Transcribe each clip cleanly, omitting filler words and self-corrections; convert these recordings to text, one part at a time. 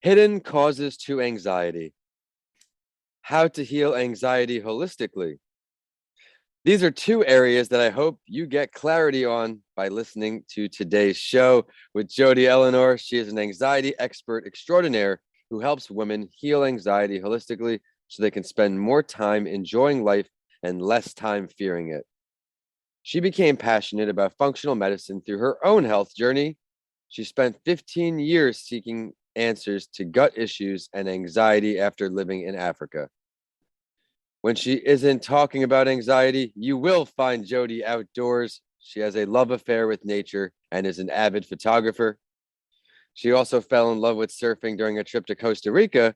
Hidden causes to anxiety. How to heal anxiety holistically. These are two areas that I hope you get clarity on by listening to today's show with Jodie Eleanor. She is an anxiety expert extraordinaire who helps women heal anxiety holistically so they can spend more time enjoying life and less time fearing it. She became passionate about functional medicine through her own health journey. She spent 15 years seeking answers to gut issues and anxiety after living in Africa. When she isn't talking about anxiety, you will find Jodie outdoors. She has a love affair with nature and is an avid photographer. She also fell in love with surfing during a trip to Costa Rica,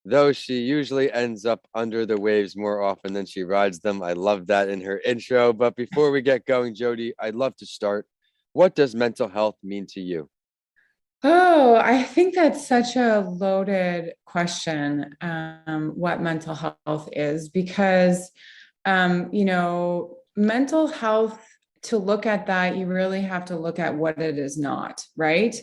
though she usually ends up under the waves more often than she rides them. I love that in her intro. But before we get going, Jodie, I'd love to start. What does mental health mean to you? Oh, I think that's such a loaded question, what mental health is, because, mental health, to look at that, you really have to look at what it is not, right?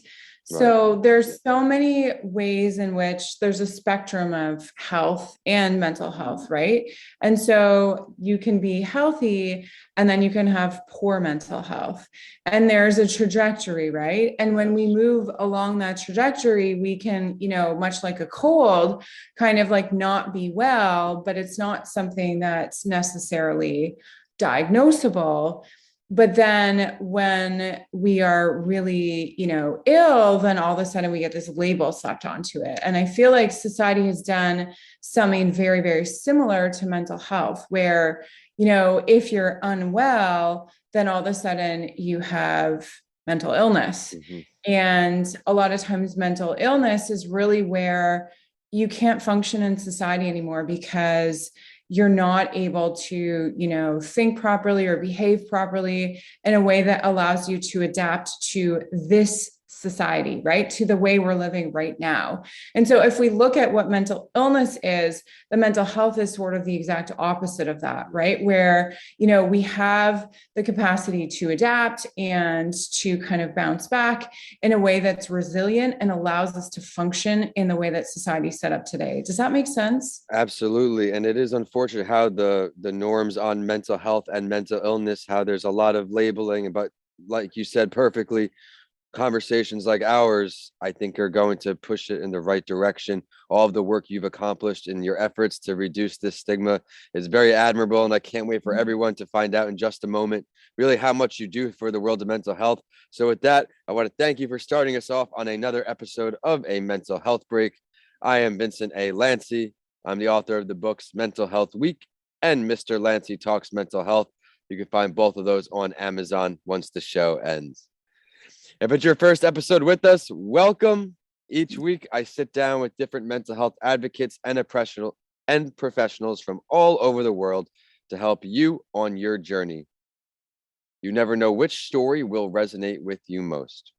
Right. So there's so many ways in which there's a spectrum of health and mental health, right? And so you can be healthy and then you can have poor mental health. And there's a trajectory, right? And when we move along that trajectory, we can, much like a cold, kind of like not be well, but it's not something that's necessarily diagnosable. But then when we are really, ill, then all of a sudden we get this label slapped onto it. And I feel like society has done something very, very similar to mental health, where, if you're unwell, then all of a sudden you have mental illness. Mhm. And a lot of times mental illness is really where you can't function in society anymore because you're not able to, think properly or behave properly in a way that allows you to adapt to this society, right? To the way we're living right now. And so if we look at what mental illness is, the mental health is sort of the exact opposite of that, right? Where, we have the capacity to adapt and to kind of bounce back in a way that's resilient and allows us to function in the way that society is set up today. Does that make sense? Absolutely. And it is unfortunate how the norms on mental health and mental illness, how there's a lot of labeling, but like you said perfectly, conversations like ours, I think, are going to push it in the right direction. All of the work you've accomplished in your efforts to reduce this stigma is very admirable. And I can't wait for everyone to find out in just a moment really how much you do for the world of mental health. So with that, I want to thank you for starting us off on another episode of A Mental Health Break. I am Vincent A. Lancy. I'm the author of the books Mental Health Week and Mr. Lancy Talks Mental Health. You can find both of those on Amazon once the show ends. If it's your first episode with us, welcome. Each week, I sit down with different mental health advocates and professionals from all over the world to help you on your journey. You never know which story will resonate with you most.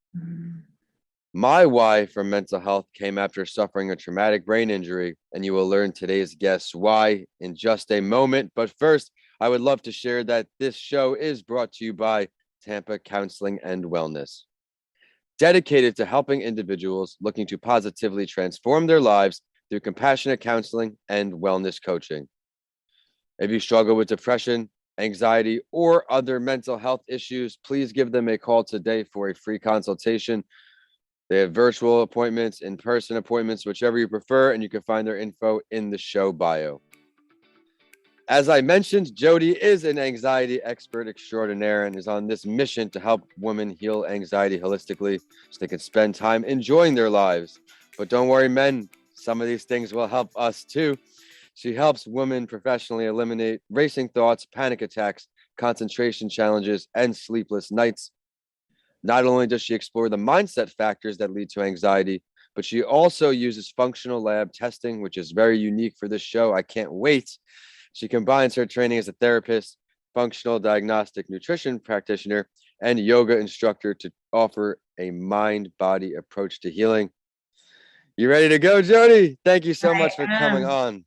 My why for mental health came after suffering a traumatic brain injury, and you will learn today's guest's why in just a moment. But first, I would love to share that this show is brought to you by Tampa Counseling and Wellness, dedicated to helping individuals looking to positively transform their lives through compassionate counseling and wellness coaching. If you struggle with depression, anxiety, or other mental health issues, please give them a call today for a free consultation. They have virtual appointments, in-person appointments, whichever you prefer, and you can find their info in the show bio. As I mentioned, Jodie is an anxiety expert extraordinaire and is on this mission to help women heal anxiety holistically so they can spend time enjoying their lives. But don't worry, men, some of these things will help us too. She helps women professionally eliminate racing thoughts, panic attacks, concentration challenges, and sleepless nights. Not only does she explore the mindset factors that lead to anxiety, but she also uses functional lab testing, which is very unique for this show. I can't wait. She combines her training as a therapist, functional diagnostic nutrition practitioner, and yoga instructor to offer a mind-body approach to healing. You ready to go, Jodie? Thank you so I much for coming am. on.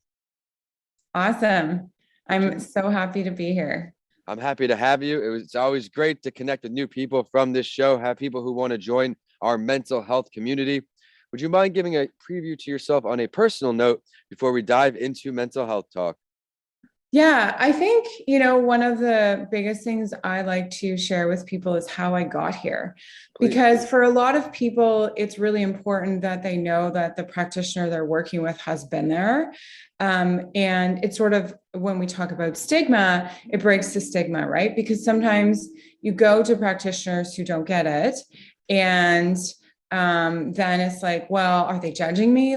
Awesome. Would I'm you so happy to be here. I'm happy to have you. It's always great to connect with new people from this show, have people who want to join our mental health community. Would you mind giving a preview to yourself on a personal note before we dive into mental health talk? Yeah, I think, one of the biggest things I like to share with people is how I got here. Please. Because for a lot of people, it's really important that they know that the practitioner they're working with has been there. And it's sort of when we talk about stigma, it breaks the stigma, right? Because sometimes you go to practitioners who don't get it. And then it's like, well, are they judging me?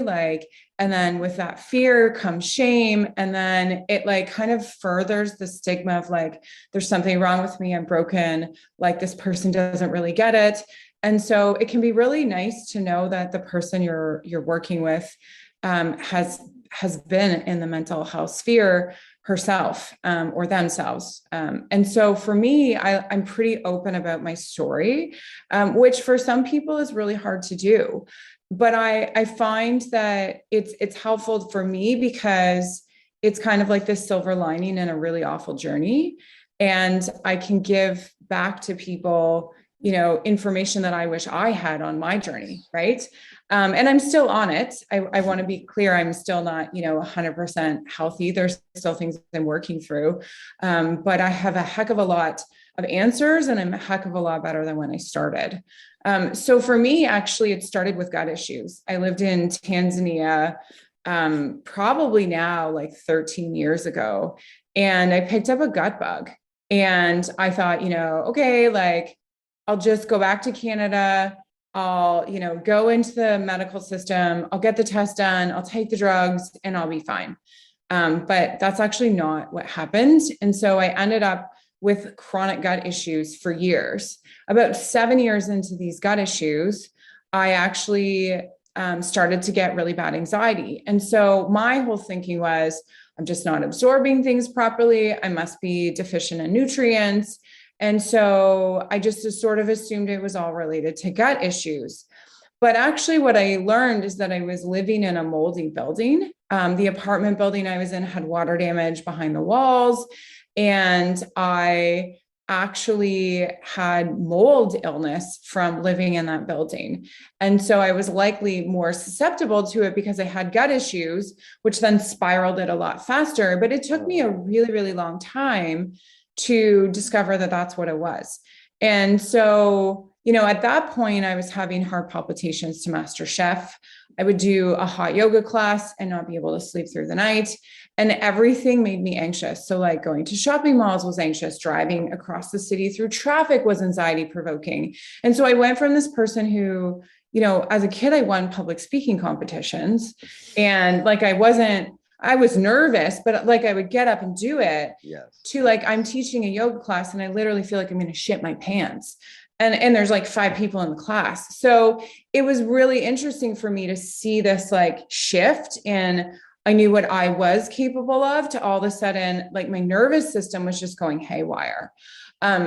And then with that fear comes shame. And then it like kind of furthers the stigma of like, there's something wrong with me. I'm broken. Like this person doesn't really get it. And so it can be really nice to know that the person you're working with has been in the mental health sphere herself or themselves. And so for me, I'm pretty open about my story, which for some people is really hard to do. But I find that it's helpful for me because it's kind of like this silver lining in a really awful journey. And I can give back to people, information that I wish I had on my journey, right? And I'm still on it. I want to be clear. I'm still not, 100% healthy. There's still things I'm working through. But I have a heck of a lot of answers and I'm a heck of a lot better than when I started. So for me, actually, it started with gut issues. I lived in Tanzania, probably now like 13 years ago, and I picked up a gut bug. And I thought, okay, like I'll just go back to Canada. I'll, go into the medical system. I'll get the test done. I'll take the drugs and I'll be fine. But that's actually not what happened. And so I ended up with chronic gut issues for years. About 7 years into these gut issues, I actually started to get really bad anxiety. And so my whole thinking was, I'm just not absorbing things properly. I must be deficient in nutrients. And so I just sort of assumed it was all related to gut issues. But actually, what I learned is that I was living in a moldy building. The apartment building I was in had water damage behind the walls. And I actually had mold illness from living in that building. And so I was likely more susceptible to it because I had gut issues, which then spiraled it a lot faster. But it took me a really, really long time to discover that that's what it was. And so, at that point, I was having heart palpitations to Master Chef. I would do a hot yoga class and not be able to sleep through the night. And everything made me anxious. So like going to shopping malls was anxious, driving across the city through traffic was anxiety provoking. And so I went from this person who, as a kid, I won public speaking competitions and like I was nervous, but like I would get up and do it. Yes. To like, I'm teaching a yoga class and I literally feel like I'm going to shit my pants. And there's like 5 people in the class. So it was really interesting for me to see this like shift in, I knew what I was capable of to all of a sudden, like my nervous system was just going haywire.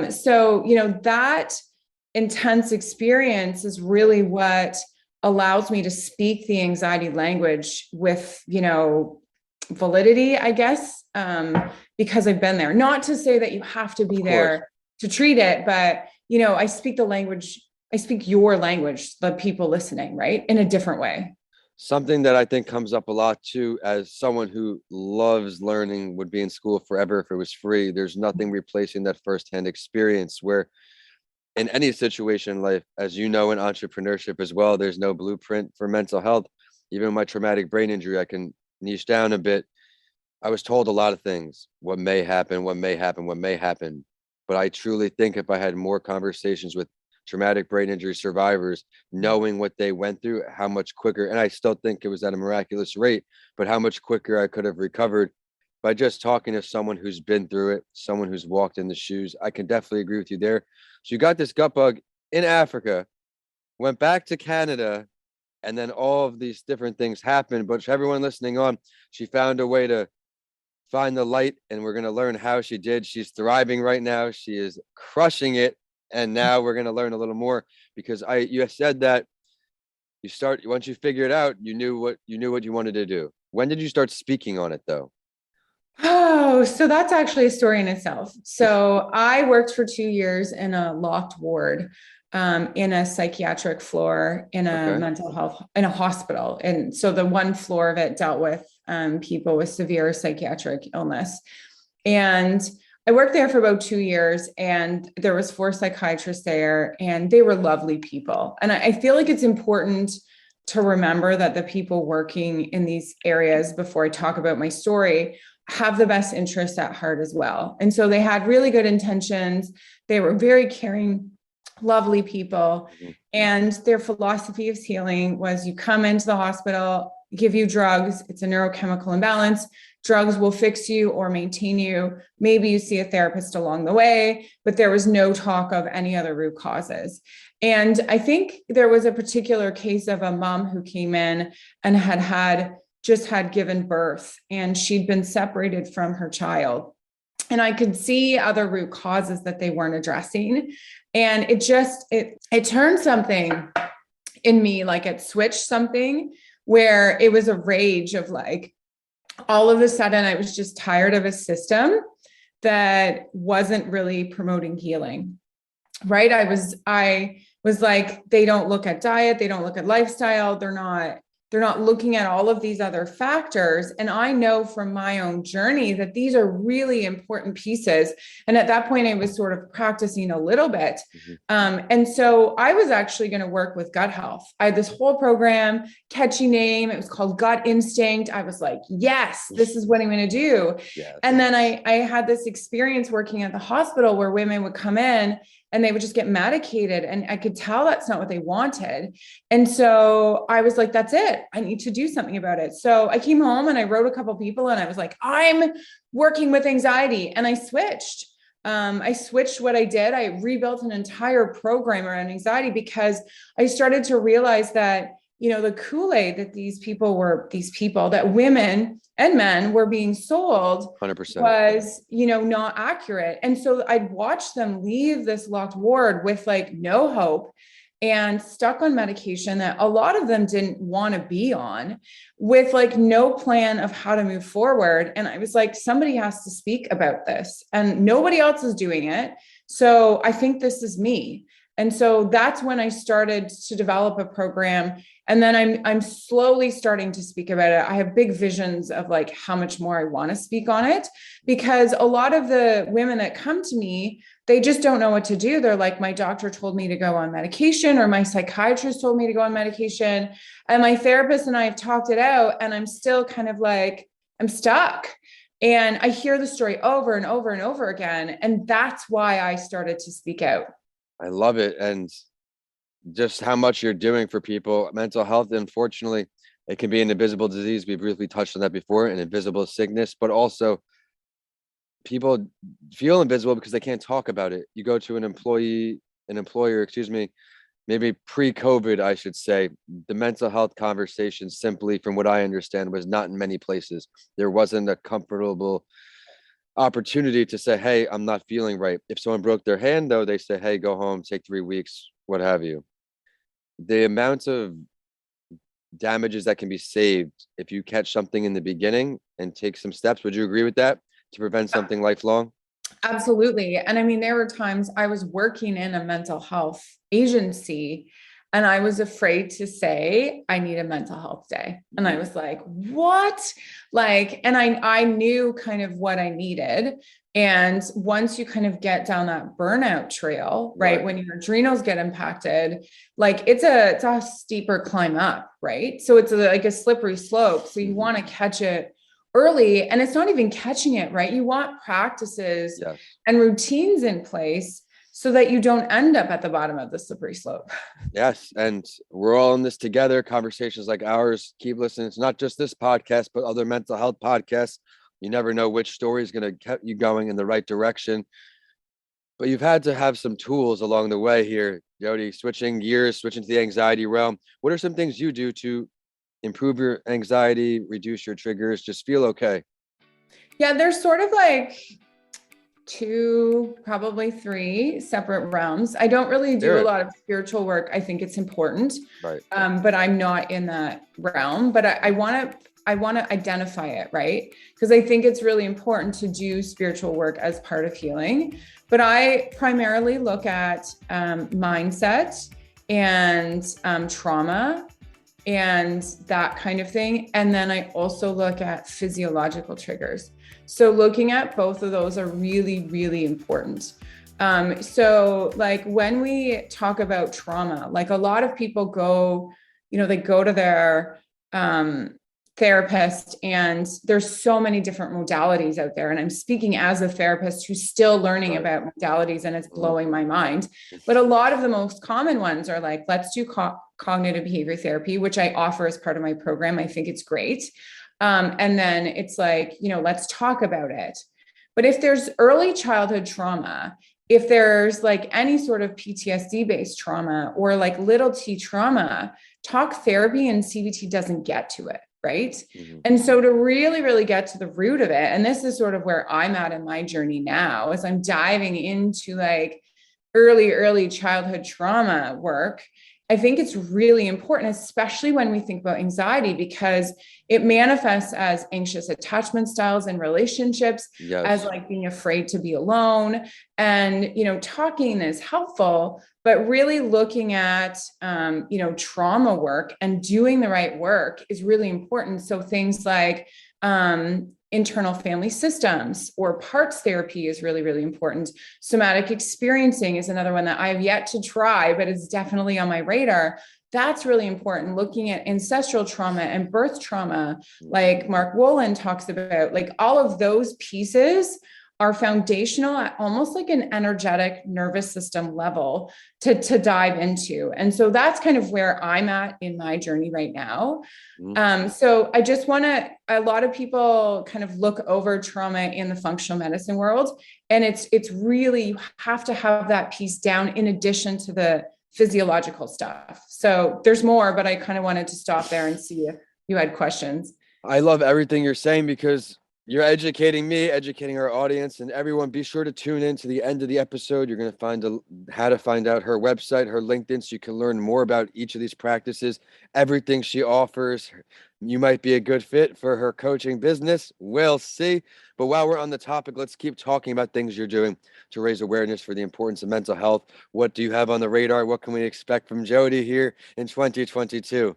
So, that intense experience is really what allows me to speak the anxiety language with, validity, I guess, because I've been there. Not to say that you have to be there to treat it, but I speak the language, I speak your language, the people listening, right? In a different way. Something that I think comes up a lot too, as someone who loves learning, would be in school forever if it was free. There's nothing replacing that firsthand experience where in any situation in life, as you know, in entrepreneurship as well, there's no blueprint for mental health. Even my traumatic brain injury, I can niche down a bit. I was told a lot of things, what may happen, what may happen, what may happen. But I truly think if I had more conversations with traumatic brain injury survivors, knowing what they went through, how much quicker, and I still think it was at a miraculous rate, but how much quicker I could have recovered by just talking to someone who's been through it, someone who's walked in the shoes. I can definitely agree with you there. So you got this gut bug in Africa, went back to Canada, and then all of these different things happened. But for everyone listening on, she found a way to find the light, and we're going to learn how she did. She's thriving right now. She is crushing it. And now we're going to learn a little more because you said that once you figure it out, you knew what you wanted to do. When did you start speaking on it though? Oh, so that's actually a story in itself. So I worked for 2 years in a locked ward in a psychiatric floor in a Okay. mental health in a hospital. And so the one floor of it dealt with people with severe psychiatric illness. And I worked there for about 2 years, and there was 4 psychiatrists there, and they were lovely people. And I feel like it's important to remember that the people working in these areas, before I talk about my story, have the best interests at heart as well. And so they had really good intentions. They were very caring, lovely people. Mhm. And their philosophy of healing was, you come into the hospital, give you drugs, it's a neurochemical imbalance. Drugs will fix you or maintain you. Maybe you see a therapist along the way, but there was no talk of any other root causes. And I think there was a particular case of a mom who came in and just had given birth, and she'd been separated from her child. And I could see other root causes that they weren't addressing. And it turned something in me, like it switched something where it was a rage of like, all of a sudden I was just tired of a system that wasn't really promoting healing. Right. I was like, they don't look at diet, they don't look at lifestyle, they're not looking at all of these other factors. And I know from my own journey that these are really important pieces. And at that point, I was sort of practicing a little bit. And so I was actually going to work with gut health. I had this whole program, catchy name. It was called Gut Instinct. I was like, yes, this is what I'm going to do. Yes. And then I had this experience working at the hospital where women would come in and they would just get medicated. And I could tell that's not what they wanted. And so I was like, that's it. I need to do something about it. So I came home and I wrote a couple people and I was like, I'm working with anxiety. And I switched. What I did. I rebuilt an entire program around anxiety because I started to realize that, the Kool-Aid that these people, that women and men were being sold 100%. was, not accurate. And so I'd watch them leave this locked ward with like no hope and stuck on medication that a lot of them didn't want to be on, with like no plan of how to move forward. And I was like, somebody has to speak about this and nobody else is doing it. So I think this is me. And so that's when I started to develop a program. And then I'm slowly starting to speak about it. I have big visions of like how much more I want to speak on it, because a lot of the women that come to me, they just don't know what to do. They're like, my doctor told me to go on medication, or my psychiatrist told me to go on medication. And my therapist and I have talked it out, and I'm still kind of like, I'm stuck. And I hear the story over and over and over again. And that's why I started to speak out. I love it. And just how much you're doing for people. Mental health, unfortunately, it can be an invisible disease. We briefly touched on that before, an invisible sickness, but also people feel invisible because they can't talk about it. You go to an employer, maybe pre-COVID, I should say, the mental health conversation, simply from what I understand, was not in many places. There wasn't a comfortable opportunity to say, hey, I'm not feeling right. If someone broke their hand, though, they say, hey, go home, take 3 weeks, what have you. The amount of damages that can be saved if you catch something in the beginning and take some steps. Would you agree with that, to prevent something lifelong? Absolutely. And I mean, there were times I was working in a mental health agency and I was afraid to say, I need a mental health day. And I was like, what? And I knew kind of what I needed. And once you kind of get down that burnout trail, right? When your adrenals get impacted, like it's a steeper climb up, right? So it's like a slippery slope. So you want to catch it early, and it's not even catching it, right? You want practices and routines in place so that you don't end up at the bottom of the slippery slope. Yes. And we're all in this together. Conversations like ours, keep listening. It's not just this podcast, but other mental health podcasts. You never know which story is going to keep you going in the right direction. But you've had to have some tools along the way here, Jodie, switching gears, switching to the anxiety realm. What are some things you do to improve your anxiety, reduce your triggers, just feel okay? Yeah, there's sort of like 2, probably 3 separate realms. I don't really do a lot of spiritual work. I think it's important, right? But I'm not in that realm. But I want to I want to identify it, right? Because I think it's really important to do spiritual work as part of healing. But I primarily look at mindset and trauma and that kind of thing. And then I also look at physiological triggers. So looking at both of those are really, really important. So like when we talk about trauma, like a lot of people go, they go to their therapist, and there's so many different modalities out there. And I'm speaking as a therapist who's still learning about modalities, and it's blowing my mind. But a lot of the most common ones are like, let's do cognitive behavior therapy, which I offer as part of my program. I think it's great. And then it's like, let's talk about it. But if there's early childhood trauma, if there's like any sort of PTSD based trauma or like little t trauma, talk therapy and CBT doesn't get to it. Right. Mm-hmm. And so to really, really get to the root of it, and this is sort of where I'm at in my journey now, as I'm diving into like early childhood trauma work, I think it's really important, especially when we think about anxiety, because it manifests as anxious attachment styles in relationships, yes, as like being afraid to be alone. And, talking is helpful, but really looking at, trauma work and doing the right work is really important. So things like, internal family systems or parts therapy is really, really important. Somatic experiencing is another one that I've yet to try, but it's definitely on my radar. That's really important. Looking at ancestral trauma and birth trauma, like Mark Wolin talks about, like all of those pieces are foundational at almost like an energetic nervous system level to dive into. And so that's kind of where I'm at in my journey right now. So I just a lot of people kind of look over trauma in the functional medicine world. And it's really, you have to have that piece down in addition to the physiological stuff. So there's more, but I kind of wanted to stop there and see if you had questions. I love everything you're saying because you're educating me, educating our audience, and everyone. Be sure to tune in to the end of the episode. You're going to find how to find out her website, her LinkedIn, so you can learn more about each of these practices, everything she offers. You might be a good fit for her coaching business. We'll see. But while we're on the topic, let's keep talking about things you're doing to raise awareness for the importance of mental health. What do you have on the radar? What can we expect from Jodie here in 2022?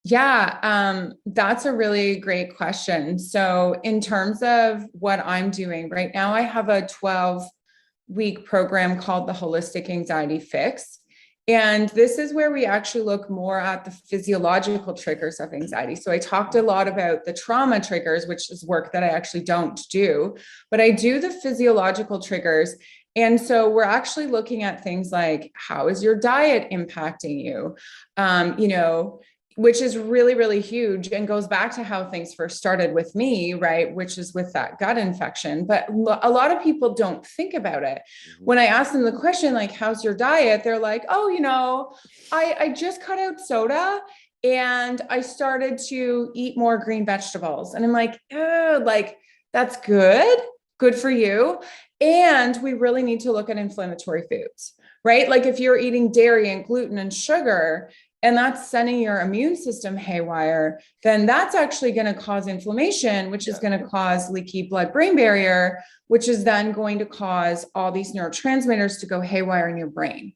Yeah, that's a really great question. So in terms of what I'm doing right now, I have a 12-week program called the Holistic Anxiety Fix. And this is where we actually look more at the physiological triggers of anxiety. So I talked a lot about the trauma triggers, which is work that I actually don't do, but I do the physiological triggers. And so we're actually looking at things like, how is your diet impacting you? Which is really, really huge and goes back to how things first started with me, right? Which is with that gut infection. But a lot of people don't think about it. When I ask them the question, like, how's your diet? They're like, oh, I just cut out soda and I started to eat more green vegetables. And I'm like, that's good for you. And we really need to look at inflammatory foods, right? Like if you're eating dairy and gluten and sugar, and that's sending your immune system haywire, then that's actually going to cause inflammation, which is going to cause leaky blood-brain barrier, which is then going to cause all these neurotransmitters to go haywire in your brain,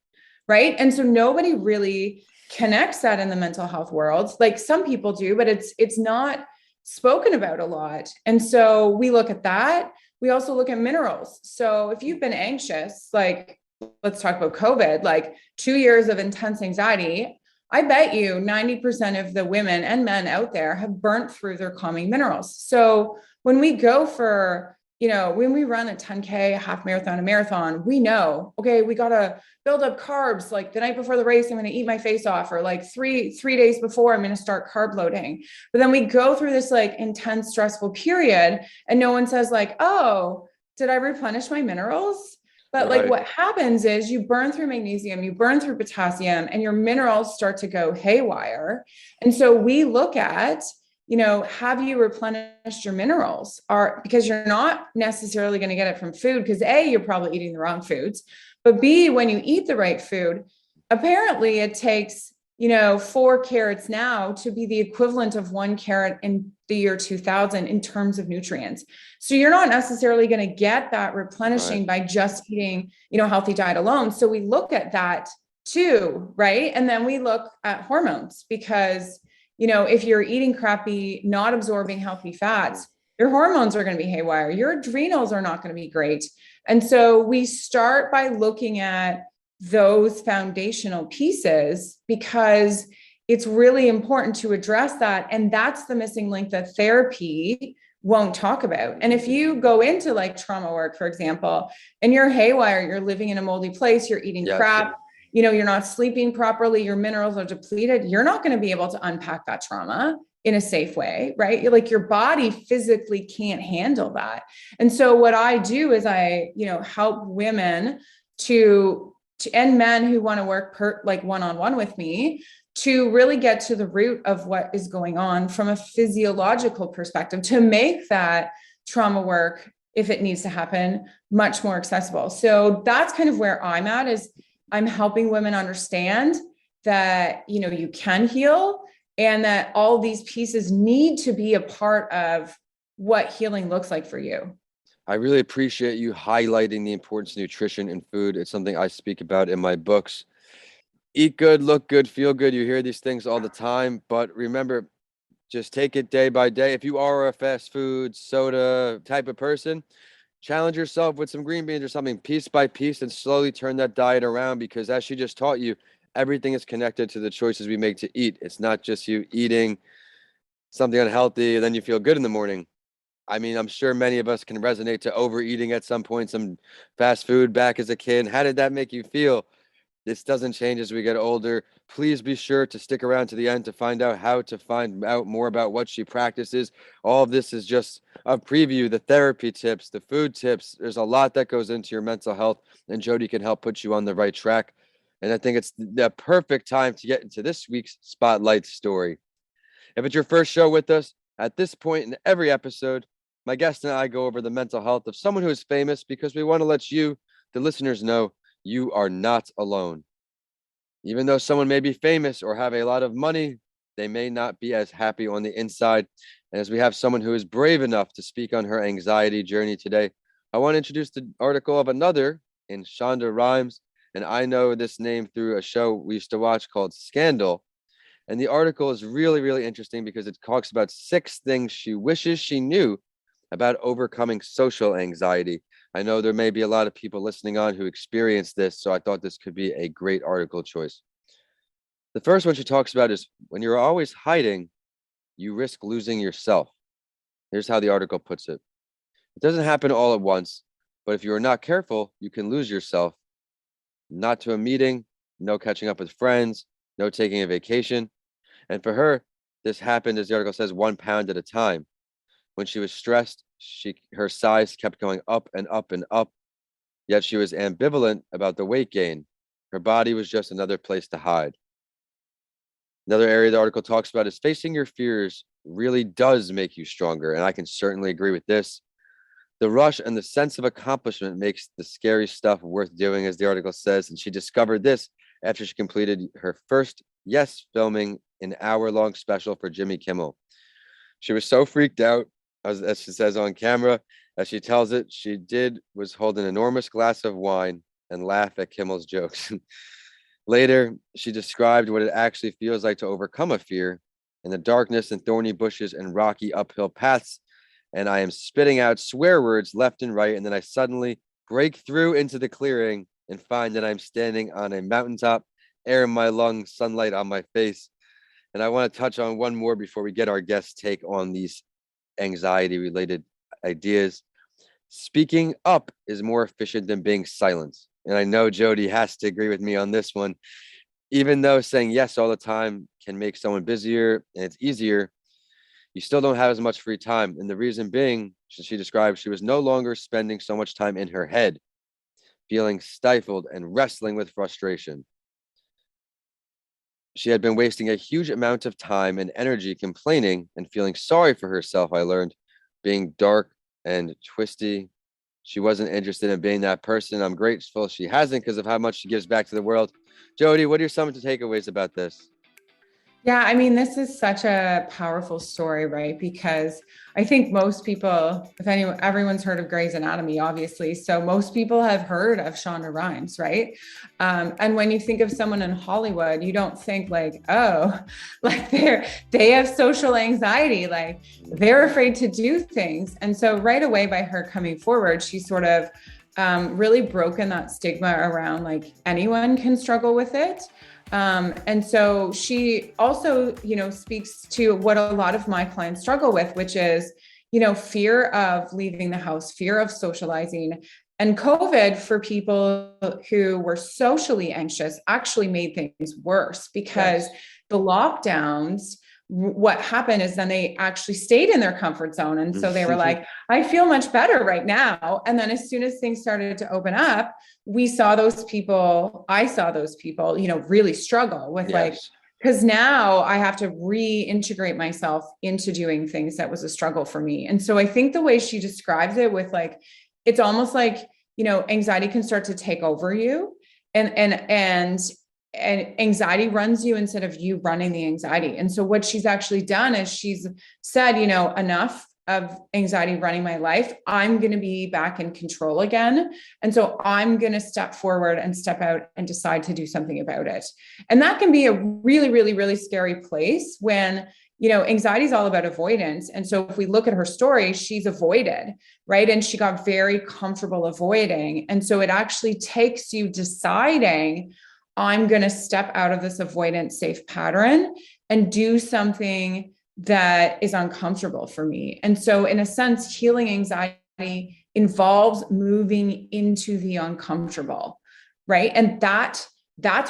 right? And so nobody really connects that in the mental health world. Like some people do, but it's not spoken about a lot. And so we look at that. We also look at minerals. So if you've been anxious, like let's talk about COVID, like 2 years of intense anxiety, I bet you 90% of the women and men out there have burnt through their calming minerals. So when we go for, when we run a 10K, a half marathon, a marathon, we know, okay, we got to build up carbs. Like the night before the race, I'm going to eat my face off, or like three days before I'm going to start carb loading. But then we go through this like intense, stressful period and no one says like, oh, did I replenish my minerals? But like what happens is you burn through magnesium, you burn through potassium, and your minerals start to go haywire. And so we look at, have you replenished your minerals? Because you're not necessarily going to get it from food, because A, you're probably eating the wrong foods. But B, when you eat the right food, apparently it takes, 4 carrots now to be the equivalent of 1 carrot in the year 2000 in terms of nutrients. So you're not necessarily going to get that replenishing by just eating, healthy diet alone. So we look at that too, right? And then we look at hormones because, if you're eating crappy, not absorbing healthy fats, your hormones are going to be haywire. Your adrenals are not going to be great. And so we start by looking at those foundational pieces because it's really important to address that. And that's the missing link that therapy won't talk about. And if you go into like trauma work, for example, and you're haywire, you're living in a moldy place, you're eating crap, you're not sleeping properly, your minerals are depleted, you're not going to be able to unpack that trauma in a safe way, right? Like your body physically can't handle that. And so what I do is I, help women and men who want to work like one-on-one with me to really get to the root of what is going on from a physiological perspective to make that trauma work, if it needs to happen, much more accessible. So that's kind of where I'm at, is I'm helping women understand that, you can heal and that all these pieces need to be a part of what healing looks like for you. I really appreciate you highlighting the importance of nutrition and food. It's something I speak about in my books. Eat good, look good, feel good. You hear these things all the time, but remember, just take it day by day. If you are a fast food, soda type of person, challenge yourself with some green beans or something piece by piece and slowly turn that diet around, because as she just taught you, everything is connected to the choices we make to eat. It's not just you eating something unhealthy and then you feel good in the morning. I mean, I'm sure many of us can resonate to overeating at some point, some fast food back as a kid. How did that make you feel? This doesn't change as we get older. Please be sure to stick around to the end to find out how to find out more about what she practices. All of this is just a preview, the therapy tips, the food tips. There's a lot that goes into your mental health, and Jodie can help put you on the right track. And I think it's the perfect time to get into this week's Spotlight story. If it's your first show with us, at this point in every episode, my guest and I go over the mental health of someone who is famous because we want to let you, the listeners, know you are not alone. Even though someone may be famous or have a lot of money, they may not be as happy on the inside. And as we have someone who is brave enough to speak on her anxiety journey today, I want to introduce the article of another in Shonda Rhimes. And I know this name through a show we used to watch called Scandal. And the article is really, really interesting because it talks about 6 things she wishes she knew about overcoming social anxiety. I know there may be a lot of people listening on who experience this, so I thought this could be a great article choice. The first one she talks about is when you're always hiding, you risk losing yourself. Here's how the article puts it. It doesn't happen all at once, but if you are not careful, you can lose yourself. Not to a meeting, no catching up with friends, no taking a vacation. And for her, this happened, as the article says, 1 pound at a time. When she was stressed, her size kept going up and up and up, yet she was ambivalent about the weight gain. Her body was just another place to hide. Another area the article talks about is facing your fears really does make you stronger, and I can certainly agree with this. The rush and the sense of accomplishment makes the scary stuff worth doing, as the article says, and she discovered this after she completed her first filming an hour-long special for Jimmy Kimmel. She was so freaked out, as she says on camera, as she tells it, she did was hold an enormous glass of wine and laugh at Kimmel's jokes. Later, she described what it actually feels like to overcome a fear in the darkness and thorny bushes and rocky uphill paths. And I am spitting out swear words left and right. And then I suddenly break through into the clearing and find that I'm standing on a mountaintop, air in my lungs, sunlight on my face. And I want to touch on one more before we get our guest take on these anxiety related ideas. Speaking up is more efficient than being silent. And I know Jodie has to agree with me on this one. Even though saying yes all the time can make someone busier and it's easier, you still don't have as much free time. And the reason being, she described, she was no longer spending so much time in her head, feeling stifled and wrestling with frustration. She had been wasting a huge amount of time and energy complaining and feeling sorry for herself, I learned, being dark and twisty. She wasn't interested in being that person. I'm grateful she hasn't because of how much she gives back to the world. Jodie, what are some of the takeaways about this? Yeah, I mean, this is such a powerful story, right? Because I think most people, if anyone, everyone's heard of Grey's Anatomy, obviously. So most people have heard of Shonda Rhimes, right? And when you think of someone in Hollywood, you don't think like, oh, like they have social anxiety, like they're afraid to do things. And so right away, by her coming forward, she sort of really broken that stigma around like anyone can struggle with it. And so she also, speaks to what a lot of my clients struggle with, which is, fear of leaving the house, fear of socializing. And COVID for people who were socially anxious actually made things worse because Yes. the lockdowns, what happened is then they actually stayed in their comfort zone. And so they were like, I feel much better right now. And then as soon as things started to open up, we saw those people, I saw those people, really struggle with like, Yes. because now I have to reintegrate myself into doing things that was a struggle for me. And so I think the way she describes it with like, it's almost like, anxiety can start to take over you and anxiety runs you instead of you running the anxiety. And so what she's actually done is she's said, enough of anxiety running my life. I'm going to be back in control again. And so I'm going to step forward and step out and decide to do something about it. And that can be a really, really, really scary place when, anxiety is all about avoidance. And so if we look at her story, she's avoided, right? And she got very comfortable avoiding. And so it actually takes you deciding, I'm going to step out of this avoidance safe pattern and do something that is uncomfortable for me. And so, in a sense, healing anxiety involves moving into the uncomfortable, right? And that's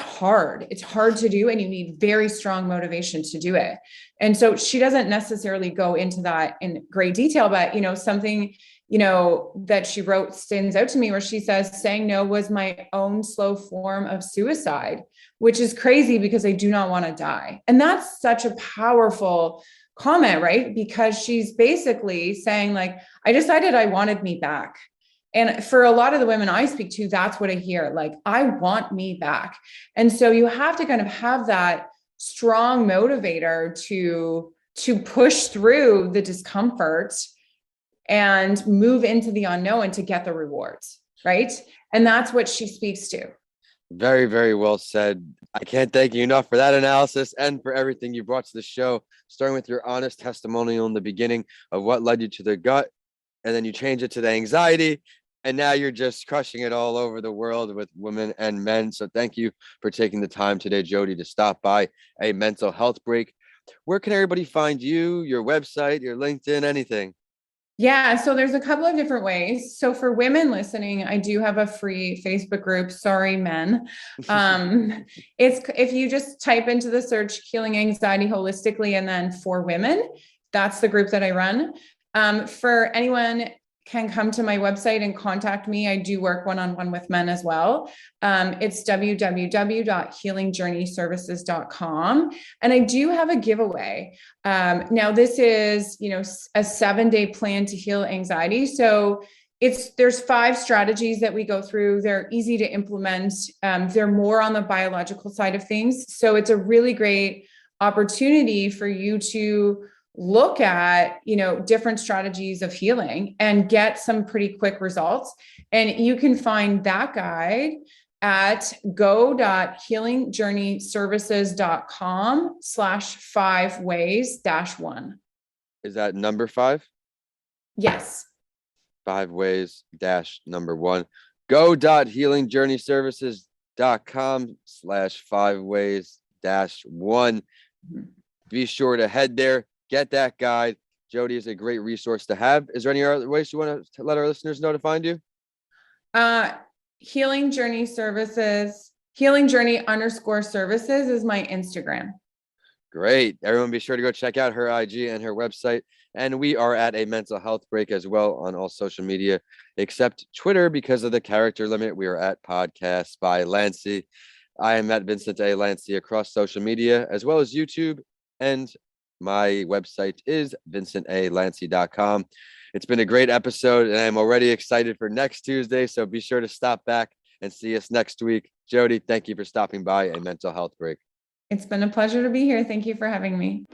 hard. It's hard to do, and you need very strong motivation to do it. And so she doesn't necessarily go into that in great detail, but something that she wrote stands out to me where she says, saying no was my own slow form of suicide, which is crazy because I do not want to die. And that's such a powerful comment, right? Because she's basically saying, like, I decided I wanted me back. And for a lot of the women I speak to, that's what I hear. Like, I want me back. And so you have to kind of have that strong motivator to push through the discomfort and move into the unknown to get the rewards, right? And that's what she speaks to. Very, very well said. I can't thank you enough for that analysis and for everything you brought to the show, starting with your honest testimonial in the beginning of what led you to the gut, and then you change it to the anxiety, and now you're just crushing it all over the world with women and men. So thank you for taking the time today, Jodie, to stop by a mental health break. Where can everybody find you, your website, your LinkedIn, anything? Yeah, so there's a couple of different ways. So for women listening, I do have a free Facebook group, Sorry Men. It's if you just type into the search healing anxiety holistically and then for women, that's the group that I run. For anyone can come to my website and contact me. I do work one-on-one with men as well. It's www.healingjourneyservices.com. And I do have a giveaway. Now this is, a 7-day plan to heal anxiety. So there's 5 strategies that we go through. They're easy to implement. They're more on the biological side of things. So it's a really great opportunity for you to look at, different strategies of healing and get some pretty quick results. And you can find that guide at go.healingjourneyservices.com/5ways-1. Is that number 5? Yes. 5 ways dash number 1. Go.healingjourneyservices.com/5ways-1. Be sure to head there, get that guide. Jodie is a great resource to have. Is there any other ways you want to let our listeners know to find you? Healing Journey Services, Healing Journey _services is my Instagram. Great. Everyone be sure to go check out her IG and her website. And we are at a mental health break as well on all social media, except Twitter because of the character limit. We are at Podcast by Lancy. I am at Vincent A. Lancy across social media, as well as YouTube. And my website is vincentalancy.com. It's been a great episode, and I'm already excited for next Tuesday. So be sure to stop back and see us next week. Jodie, thank you for stopping by a mental health break. It's been a pleasure to be here. Thank you for having me.